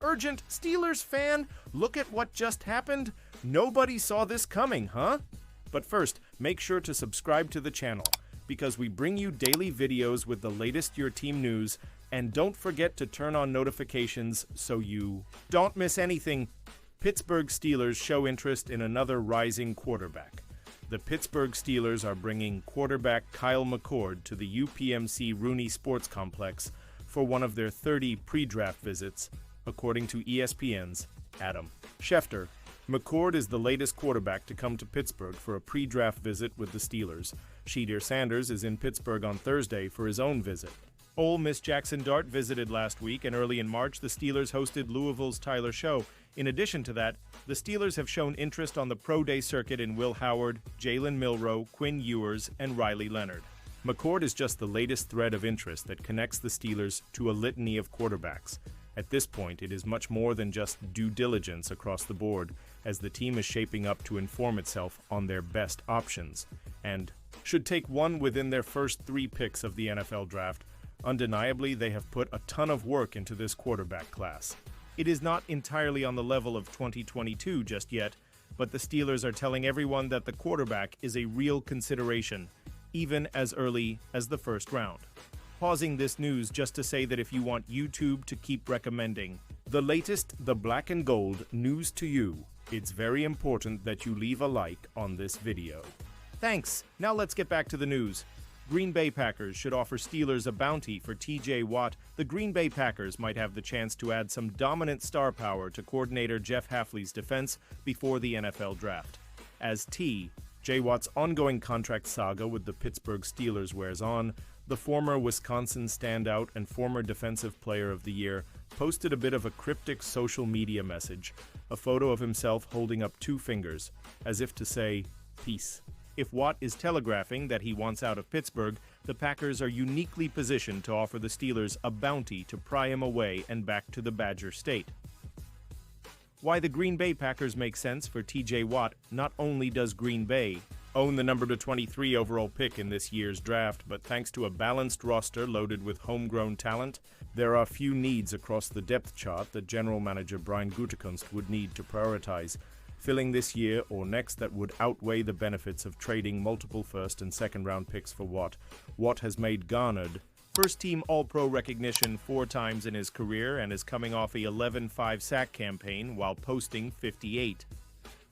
Urgent Steelers fan, look at what just happened. Nobody saw this coming, huh? But first, make sure to subscribe to the channel, because we bring you daily videos with the latest your team news, and don't forget to turn on notifications so you don't miss anything. Pittsburgh Steelers show interest in another rising quarterback. The Pittsburgh Steelers are bringing quarterback Kyle McCord to the UPMC Rooney Sports Complex for one of their 30 pre-draft visits, according to ESPN's Adam Schefter. McCord is the latest quarterback to come to Pittsburgh for a pre-draft visit with the Steelers. Shadir Sanders is in Pittsburgh on Thursday for his own visit. Ole Miss Jackson Dart visited last week, and early in March, the Steelers hosted Louisville's Tyler Show. In addition to that, the Steelers have shown interest on the pro day circuit in Will Howard, Jalen Milroe, Quinn Ewers, and Riley Leonard. McCord is just the latest thread of interest that connects the Steelers to a litany of quarterbacks. At this point, it is much more than just due diligence across the board, as the team is shaping up to inform itself on their best options, and should take one within their first 3 picks of the NFL draft. Undeniably, they have put a ton of work into this quarterback class. It is not entirely on the level of 2022 just yet, but the Steelers are telling everyone that the quarterback is a real consideration, even as early as the first round. Pausing this news just to say that if you want YouTube to keep recommending the latest, the black and gold news to you, it's very important that you leave a like on this video. Thanks. Now let's get back to the news. Green Bay Packers should offer Steelers a bounty for TJ Watt. The Green Bay Packers might have the chance to add some dominant star power to coordinator Jeff Hafley's defense before the NFL draft. As J. Watt's ongoing contract saga with the Pittsburgh Steelers wears on, the former Wisconsin standout and former Defensive Player of the Year posted a bit of a cryptic social media message, a photo of himself holding up 2 fingers, as if to say, peace. If Watt is telegraphing that he wants out of Pittsburgh, the Packers are uniquely positioned to offer the Steelers a bounty to pry him away and back to the Badger State. Why the Green Bay Packers make sense for TJ Watt: not only does Green Bay own the number 23 overall pick in this year's draft, but thanks to a balanced roster loaded with homegrown talent, there are few needs across the depth chart that General Manager Brian Gutekunst would need to prioritize filling this year or next that would outweigh the benefits of trading multiple first and second round picks for Watt. Watt has made garnered first-team All-Pro recognition 4 times in his career and is coming off a 11-5 sack campaign while posting 58.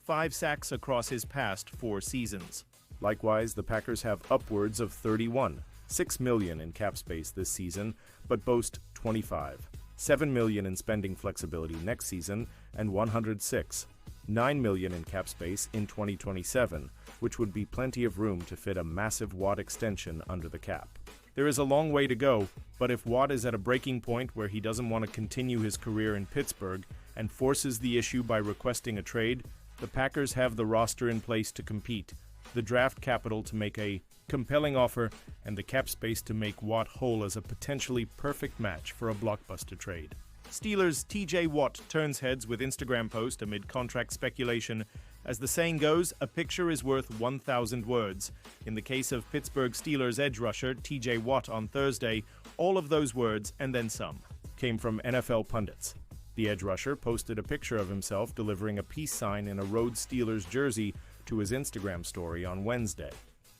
5 sacks across his past 4 seasons. Likewise, the Packers have upwards of 31, $6 million in cap space this season, but boast 25, $7 million in spending flexibility next season, and 106, $9 million in cap space in 2027, which would be plenty of room to fit a massive Watt extension under the cap. There is a long way to go, but if Watt is at a breaking point where he doesn't want to continue his career in Pittsburgh and forces the issue by requesting a trade, the Packers have the roster in place to compete, the draft capital to make a compelling offer, and the cap space to make Watt whole as a potentially perfect match for a blockbuster trade. Steelers' TJ Watt turns heads with Instagram post amid contract speculation. As the saying goes, a picture is worth 1,000 words. In the case of Pittsburgh Steelers edge rusher TJ Watt on Thursday, all of those words, and then some, came from NFL pundits. The edge rusher posted a picture of himself delivering a peace sign in a Rhodes Steelers jersey to his Instagram story on Wednesday.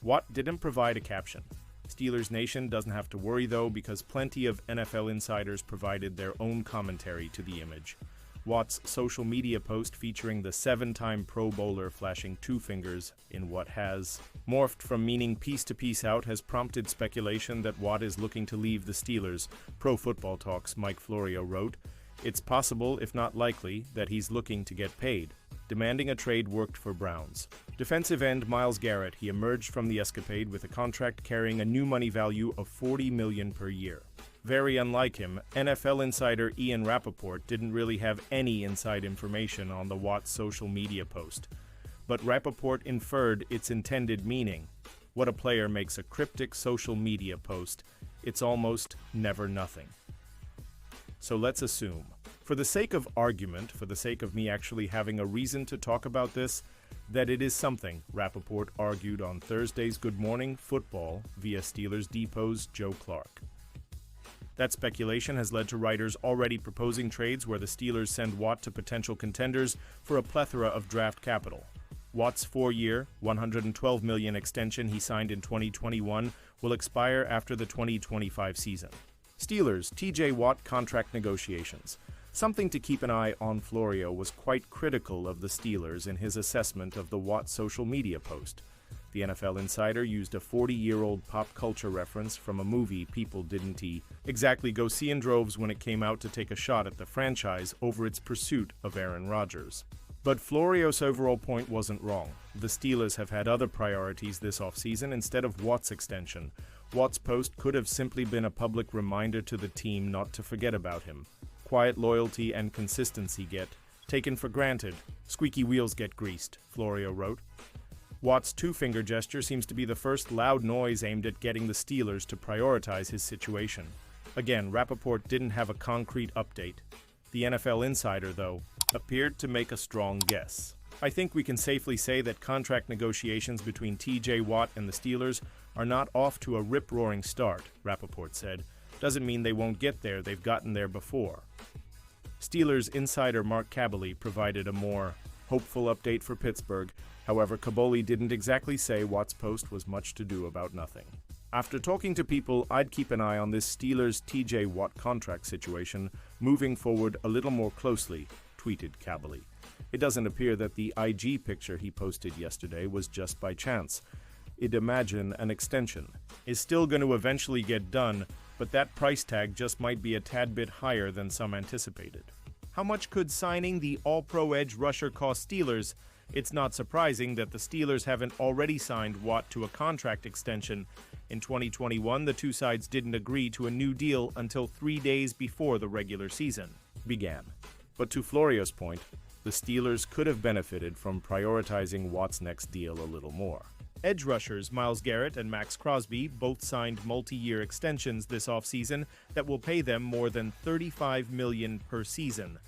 Watt didn't provide a caption. Steelers Nation doesn't have to worry though, because plenty of NFL insiders provided their own commentary to the image. Watt's social media post featuring the 7-time Pro Bowler flashing 2 fingers in what has morphed from meaning peace to peace out has prompted speculation that Watt is looking to leave the Steelers. Pro Football Talk's Mike Florio wrote, "It's possible, if not likely, that he's looking to get paid. Demanding a trade worked for Browns." Defensive end Myles Garrett, he emerged from the escapade with a contract carrying a new money value of $40 million per year. Very unlike him, NFL insider Ian Rappaport didn't really have any inside information on the Watt social media post. But Rappaport inferred its intended meaning. What a player makes a cryptic social media post, it's almost never nothing. So let's assume, for the sake of argument, for the sake of me actually having a reason to talk about this, that it is something, Rappaport argued on Thursday's Good Morning Football via Steelers Depot's Joe Clark. That speculation has led to writers already proposing trades where the Steelers send Watt to potential contenders for a plethora of draft capital. Watt's 4-year, $112 million extension he signed in 2021 will expire after the 2025 season. Steelers, TJ Watt contract negotiations. Something to keep an eye on. Florio was quite critical of the Steelers in his assessment of the Watt social media post. The NFL Insider used a 40-year-old pop culture reference from a movie people didn't exactly go see in droves when it came out to take a shot at the franchise over its pursuit of Aaron Rodgers. But Florio's overall point wasn't wrong. The Steelers have had other priorities this offseason instead of Watt's extension. Watt's post could have simply been a public reminder to the team not to forget about him. Quiet loyalty and consistency get taken for granted. Squeaky wheels get greased, Florio wrote. Watt's two-finger gesture seems to be the first loud noise aimed at getting the Steelers to prioritize his situation. Again, Rappaport didn't have a concrete update. The NFL Insider, though, appeared to make a strong guess. I think we can safely say that contract negotiations between TJ Watt and the Steelers are not off to a rip-roaring start, Rappaport said. Doesn't mean they won't get there, they've gotten there before. Steelers insider Mark Kaboly provided a more hopeful update for Pittsburgh. However, Kaboly didn't exactly say Watt's post was much to do about nothing. After talking to people, I'd keep an eye on this Steelers TJ Watt contract situation moving forward a little more closely, tweeted Kaboly. It doesn't appear that the IG picture he posted yesterday was just by chance. I'd imagine an extension is still going to eventually get done, but that price tag just might be a tad bit higher than some anticipated. How much could signing the all-pro edge rusher cost Steelers? It's not surprising that the Steelers haven't already signed Watt to a contract extension. In 2021, the two sides didn't agree to a new deal until 3 days before the regular season began. But to Florio's point, the Steelers could have benefited from prioritizing Watt's next deal a little more. Edge rushers Myles Garrett and Max Crosby both signed multi-year extensions this offseason that will pay them more than $35 million per season.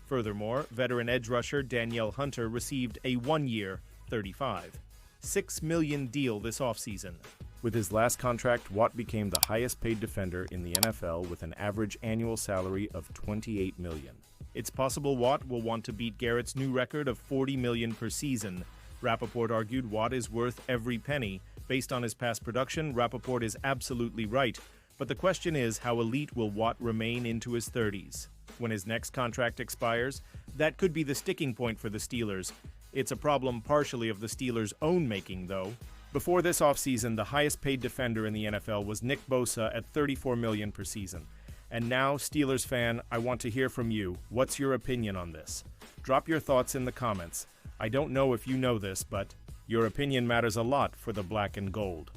Furthermore, veteran edge rusher Danielle Hunter received a 1-year, $6 million deal this offseason. With his last contract, Watt became the highest-paid defender in the NFL with an average annual salary of $28 million. It's possible Watt will want to beat Garrett's new record of $40 million per season. Rappaport argued Watt is worth every penny. Based on his past production, Rappaport is absolutely right. But the question is, how elite will Watt remain into his 30s? When his next contract expires, that could be the sticking point for the Steelers. It's a problem partially of the Steelers' own making, though. Before this offseason, the highest-paid defender in the NFL was Nick Bosa at $34 million per season. And now, Steelers fan, I want to hear from you. What's your opinion on this? Drop your thoughts in the comments. I don't know if you know this, but your opinion matters a lot for the black and gold.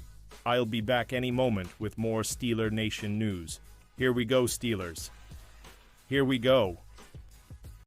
I'll be back any moment with more Steeler Nation news. Here we go, Steelers. Here we go.